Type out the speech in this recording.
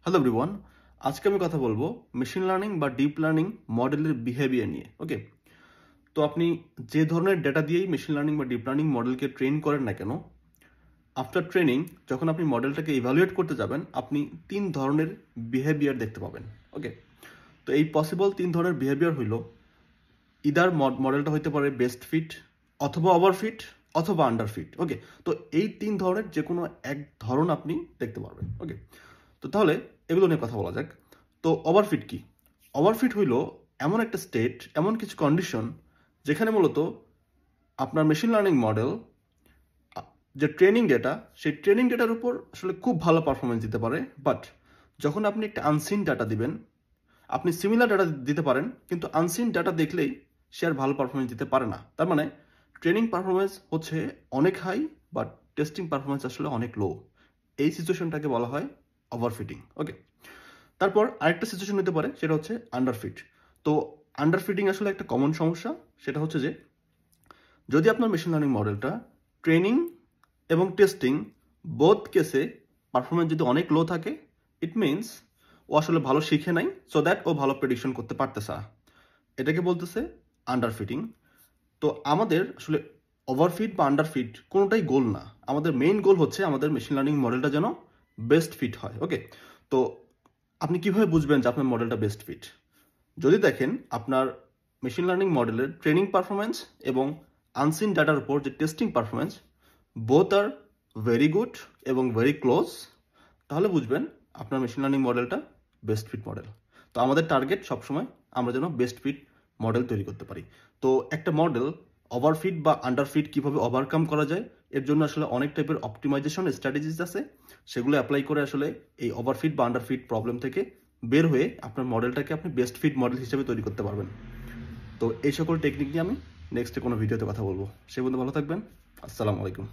Hello everyone, আজকে আমি কথা বলবো মেশিন লার্নিং বা ডিপ লার্নিং মডেলের বিহেভিয়ার নিয়ে। ওকে, তো আপনি যে ধরনের ডেটা দিয়েই মেশিন লার্নিং বা ডিপ লার্নিং মডেলকে ট্রেন করেন না কেন, আফটার ট্রেনিং যখন আপনি মডেলটাকে ইভ্যালুয়েট করতে যাবেন, আপনি 3 ধরনের বিহেভিয়ার দেখতে পাবেন। ওকে, তো এই পসিবল 3 ধরনের বিহেভিয়ার হইল ইদার মডেলটা হইতে পারে বেস্ট ফিট, অথবা ওভারফিট, অথবা আন্ডারফিট। ওকে, তো এই 3 ধরনের যে কোনো এক ধরন আপনি দেখতে পারবেন। ওকে, তো তাহলে এগুলো নিয়ে কথা বলা যাক। তো ওভারফিট কি? ওভারফিট হইল এমন একটা স্টেট, এমন কিছু কন্ডিশন যেখানে মূলত আপনার মেশিন লার্নিং মডেল যে ট্রেনিং ডেটা, সেই ট্রেনিং ডেটার উপর আসলে খুব ভালো পারফরমেন্স দিতে পারে, বাট যখন আপনি একটা আনসিন ডাটা দিবেন, আপনি সিমিলার ডাটা দিতে পারেন, কিন্তু আনসিন ডাটা দেখলেই সে আর ভালো পারফরমেন্স দিতে পারে না। তার মানে ট্রেনিং পারফরমেন্স হচ্ছে অনেক হাই, বাট টেস্টিং পারফরমেন্স আসলে অনেক লো। এই সিচুয়েশনটাকে বলা হয় ওভারফিটিং। ওকে, তারপর আরেকটা সিচুয়েশন হতে পারে, সেটা হচ্ছে আন্ডারফিট। তো আন্ডারফিটিং আসলে একটা কমন সমস্যা। সেটা হচ্ছে যে যদি আপনার মেশিন লার্নিং মডেলটা ট্রেনিং এবং টেস্টিং বোথ কেসে পারফরমেন্স যদি অনেক লো থাকে, ইট মিনস ও আসলে ভালো শিখে নাই, সো দ্যাট ও ভালো প্রেডিকশন করতে পারতেছে না। এটাকে বলতেছে আন্ডারফিটিং। তো আমাদের আসলে ওভারফিট বা আন্ডারফিট কোনোটাই গোল না। আমাদের মেইন গোল হচ্ছে আমাদের মেশিন লার্নিং মডেলটা যেন বেস্ট ফিট হয়। ওকে, তো আপনি কিভাবে বুঝবেন যে আপনার মডেলটা বেস্ট ফিট? যদি দেখেন আপনার মেশিন লার্নিং মডেলের ট্রেনিং পারফরমেন্স এবং আনসিন ডাটার উপর যে testing performance both are very good এবং ভেরি ক্লোজ, তাহলে বুঝবেন আপনার মেশিন লার্নিং মডেলটা বেস্ট ফিট মডেল। তো আমাদের টার্গেট সবসময় আমরা যেন বেস্ট ফিট মডেল তৈরি করতে পারি। তো একটা মডেল ওভারফিট বা আন্ডারফিট কিভাবে ওভারকাম করা যায়, এর জন্য আসলে অনেক টাইপের অপটিমাইজেশন স্ট্র্যাটেজিস আছে। সেগুলো অ্যাপ্লাই করে আসলে এই ওভারফিট বা আন্ডারফিট প্রবলেম থেকে বের হয়ে আপনার মডেলটাকে আপনি বেস্ট ফিট মডেল হিসেবে তৈরি করতে পারবেন। তো এই সকল টেকনিক নিয়ে আমি নেক্সটে কোনো ভিডিওতে কথা বলবো। সে পর্যন্ত ভালো থাকবেন। আসসালামু আলাইকুম।